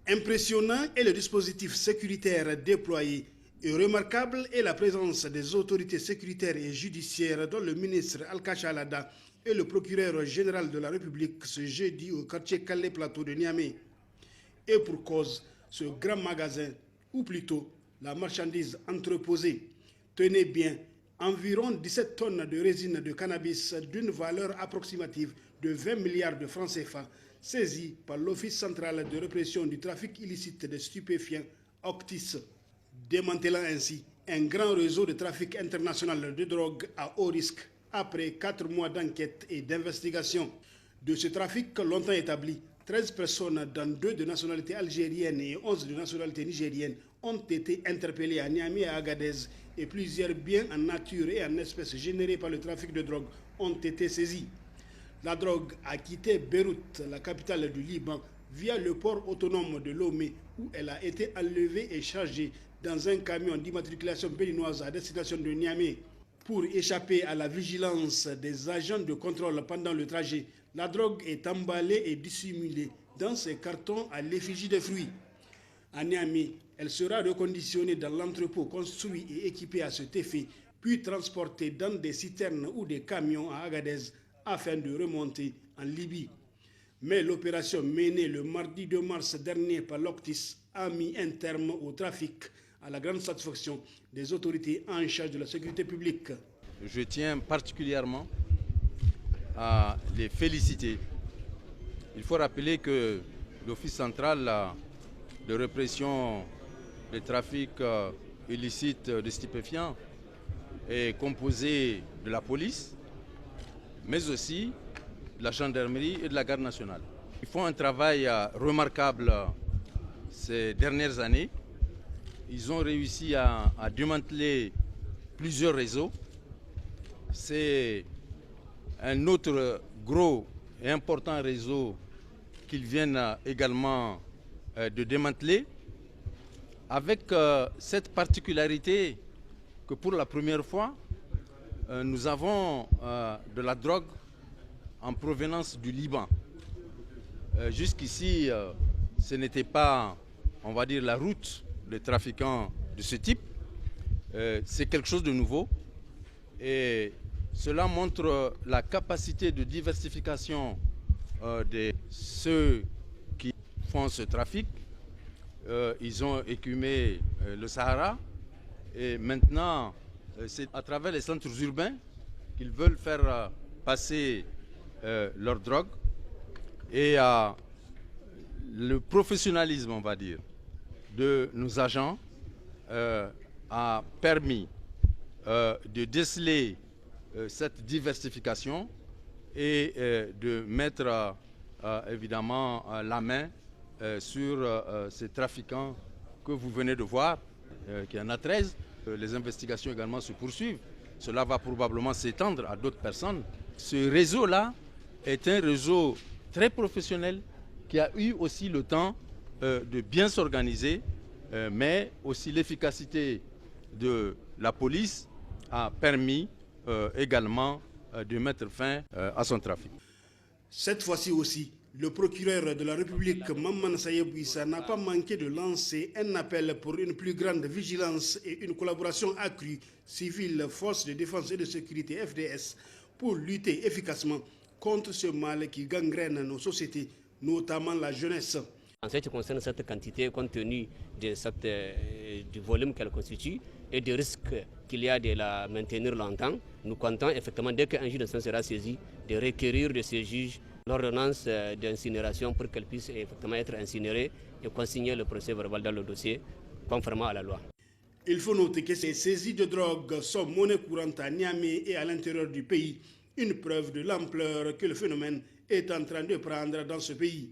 Impressionnant est le dispositif sécuritaire déployé et remarquable est la présence des autorités sécuritaires et judiciaires dont le ministre Al-Kacha Alada et le procureur général de la République ce jeudi au quartier Calais Plateau de Niamey. Et pour cause, ce grand magasin, ou plutôt la marchandise entreposée, tenait bien environ 17 tonnes de résine de cannabis d'une valeur approximative de 20 milliards de francs CFA, saisie par l'Office central de répression du trafic illicite des stupéfiants, OCTIS, démantelant ainsi un grand réseau de trafic international de drogue à haut risque après 4 mois d'enquête et d'investigation. De ce trafic longtemps établi, 13 personnes, dont 2 de nationalité algérienne et 11 de nationalité nigérienne, ont été interpellées à Niamey et à Agadez et plusieurs biens en nature et en espèces générés par le trafic de drogue ont été saisis. La drogue a quitté Beyrouth, la capitale du Liban, via le port autonome de Lomé où elle a été enlevée et chargée dans un camion d'immatriculation béninoise à destination de Niamey. Pour échapper à la vigilance des agents de contrôle pendant le trajet, la drogue est emballée et dissimulée dans ces cartons à l'effigie des fruits. À Niamey, elle sera reconditionnée dans l'entrepôt construit et équipé à cet effet, puis transportée dans des citernes ou des camions à Agadez afin de remonter en Libye. Mais l'opération menée le mardi 2 mars dernier par l'OCTIS a mis un terme au trafic, à la grande satisfaction des autorités en charge de la sécurité publique. Je tiens particulièrement à les féliciter. Il faut rappeler que l'Office central de répression des trafics illicites de stupéfiants est composé de la police, mais aussi de la gendarmerie et de la garde nationale. Ils font un travail remarquable ces dernières années. Ils ont réussi à démanteler plusieurs réseaux. C'est un autre gros et important réseau qu'ils viennent également de démanteler, avec cette particularité que pour la première fois, nous avons de la drogue en provenance du Liban. Jusqu'ici, ce n'était pas, on va dire, la route des trafiquants de ce type. C'est quelque chose de nouveau et cela montre la capacité de diversification de ceux qui font ce trafic. Ils ont écumé le Sahara et maintenant c'est à travers les centres urbains qu'ils veulent faire passer leur drogue. Et le professionnalisme, on va dire, de nos agents a permis de déceler cette diversification et de mettre évidemment la main sur ces trafiquants que vous venez de voir, qu'il y en a 13. Les investigations également se poursuivent. Cela va probablement s'étendre à d'autres personnes. Ce réseau-là est un réseau très professionnel qui a eu aussi le temps de bien s'organiser, mais aussi l'efficacité de la police a permis également de mettre fin à son trafic. Cette fois-ci aussi, le procureur de la République, Maman Sayeb Issa, n'a pas manqué de lancer un appel pour une plus grande vigilance et une collaboration accrue civile, forces de défense et de sécurité FDS, pour lutter efficacement contre ce mal qui gangrène nos sociétés, notamment la jeunesse. En ce qui concerne cette quantité, compte tenu du volume qu'elle constitue et du risque qu'il y a de la maintenir longtemps, nous comptons effectivement, dès qu'un juge d'instruction sera saisi, de requérir de ces juges l'ordonnance d'incinération pour qu'elle puisse effectivement être incinérée et consigner le procès verbal dans le dossier conformément à la loi. Il faut noter que ces saisies de drogue sont monnaie courante à Niamey et à l'intérieur du pays, une preuve de l'ampleur que le phénomène est en train de prendre dans ce pays.